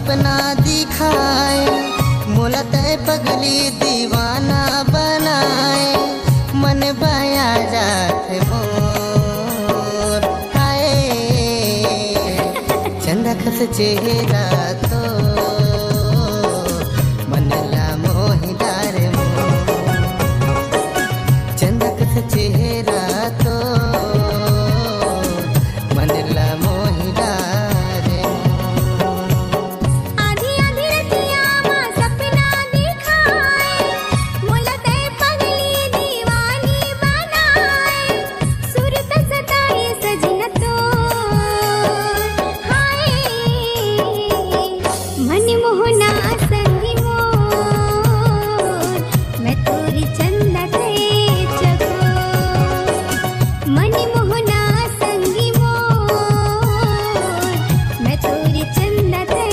सपना दिखाए, मोला तय पगली दीवाना बनाए, मन बया जात मोर हाय। चंदा खस चेहरा तो मन ला मोहिदार मोर, चंदा खस चेहरा तो मन ला मोहिदार मोर। आधी आधी रतिया मां सपना दिखाए, मोला तय पगली दीवानी बनाए, सुरत सताए सजन तो हाय। मन मोहना संगी मोर, मैं तोरी चंदा ते चकोर। मन मोहना संगी मोर, मैं तोरी चंदा ते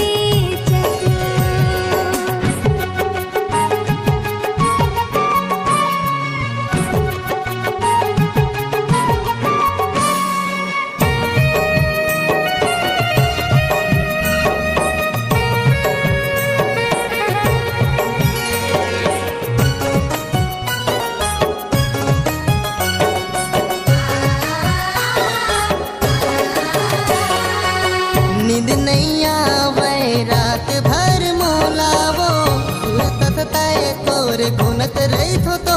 चकोर। नींद नहीं आवे रात भर मोलावो, सूरत तय तोर गुनत रही तो